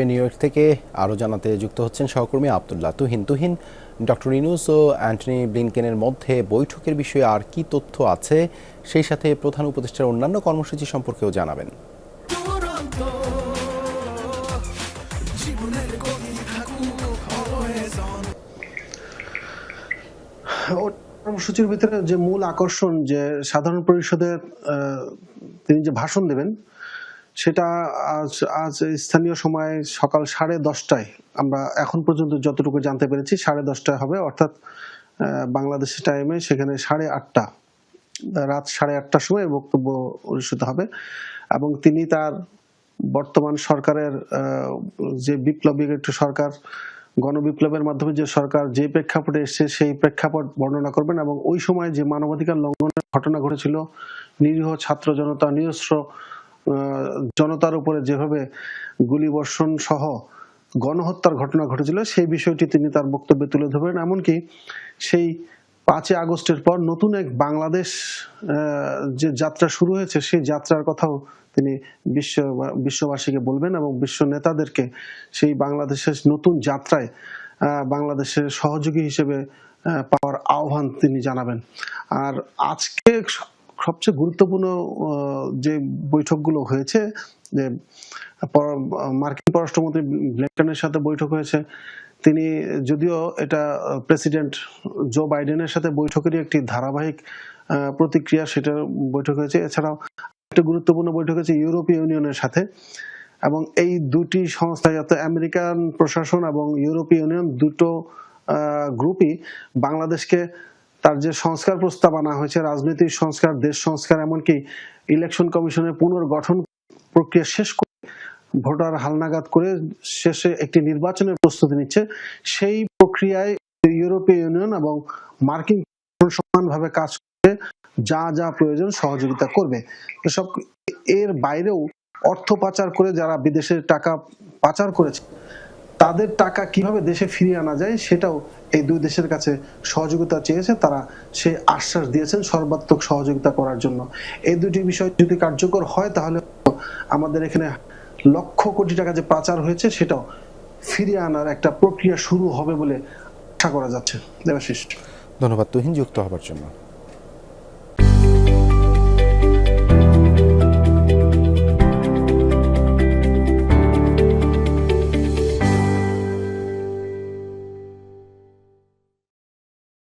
New York থেকে আরও জানাতে যুক্ত হচ্ছেন সহকর্মী আব্দুল্লাহ তুহিন। ডক্টর ইউনূস ও অ্যান্টনি ব্লিনকেনের মধ্যে বৈঠকের বিষয়ে আর কি তথ্য আছে, সেই সাথে প্রধান উপদেষ্টার অন্যান্য কর্মসূচি সম্পর্কেও জানাবেন। কর্মসূচির ভিতরে যে মূল আকর্ষণ, যে সাধারণ পরিষদের তিনি যে ভাষণ দেবেন, সেটা আজ স্থানীয় সময় সকাল 10:30টায়, আমরা এখন পর্যন্ত যতটুকু জানতে পেরেছি 10:30টায় হবে, অর্থাৎ বাংলাদেশের টাইমে সেখানে 8:30 রাত 8:30টার সময় বক্তব্য অনুষ্ঠিত হবে। এবং তিনি তার বর্তমান সরকারের যে বিপ্লবী একটি সরকার, গণবিপ্লবের মাধ্যমে যে সরকার যে প্রেক্ষাপটে এসছে সেই প্রেক্ষাপট বর্ণনা করবেন এবং ওই সময় যে মানবাধিকার লঙ্ঘনের ঘটনা ঘটেছিল, নিরীহ ছাত্র জনতা, নিরস্ত্র জনতার উপরে যেভাবে গুলিবর্ষণ সহ গণহত্যার ঘটনা ঘটেছিল, সেই বিষয়টি তিনি তার বক্তব্যে তুলে ধরবেন। এমনকি সেই 5 আগস্টের পর নতুন এক বাংলাদেশ যে যাত্রা শুরু হয়েছে, সেই যাত্রার কথাও তিনি বিশ্ববাসীকে বলবেন এবং বিশ্ব নেতাদেরকে সেই বাংলাদেশের নতুন যাত্রায় বাংলাদেশের সহযোগী হিসেবে পাওয়ার আহ্বান তিনি জানাবেন। আর আজকে সবচেয়ে গুরুত্বপূর্ণ যে বৈঠকগুলো হয়েছে, যে মার্কিন পররাষ্ট্রমন্ত্রী ব্লিনকেনের সাথে বৈঠক হয়েছে, তিনি যদিও এটা প্রেসিডেন্ট জো বাইডেনের সাথে বৈঠকেরই একটি ধারাবাহিক প্রতিক্রিয়া, সেটা বৈঠক হয়েছে। এছাড়াও একটা গুরুত্বপূর্ণ বৈঠক হয়েছে ইউরোপীয় ইউনিয়নের সাথে, এবং এই দুটি সংস্থা, আমেরিকান প্রশাসন এবং ইউরোপীয় ইউনিয়ন, দুটো গ্রুপই বাংলাদেশকে তার যে সংস্কার প্রস্তাব আনা হয়েছে, রাজনৈতিক সংস্কার, দেশ সংস্কার, এমনকি ইলেকশন কমিশনের পুনর্গঠন প্রক্রিয়া শেষ করে, ভোটার হালনাগাদ করে শেষে একটি নির্বাচনের প্রস্তুতি নিচ্ছে, সেই প্রক্রিয়ায় ইউরোপীয় ইউনিয়ন এবং মার্কিন সমানভাবে কাজ করে যা যা প্রয়োজন সহযোগিতা করবে। এসব এর বাইরেও অর্থ পাচার করে যারা বিদেশের টাকা পাচার করেছে, তাদের টাকা কিভাবে দেশে ফিরিয়ে আনা যায়, সেটাও এই দুই দেশের কাছে সহযোগিতা চেয়েছে। তারা সেই আশ্বাস দিয়েছেন সর্বাত্মক সহযোগিতা করার জন্য। এই দুটি বিষয় যদি কার্যকর হয়, তাহলে আমাদের এখানে লক্ষ কোটি টাকা যে পাচার হয়েছে, সেটাও ফিরিয়ে আনার একটা প্রক্রিয়া শুরু হবে বলে আশা করা যাচ্ছে। দেবাশিস, ধন্যবাদ তুহিন যুক্ত হবার জন্য।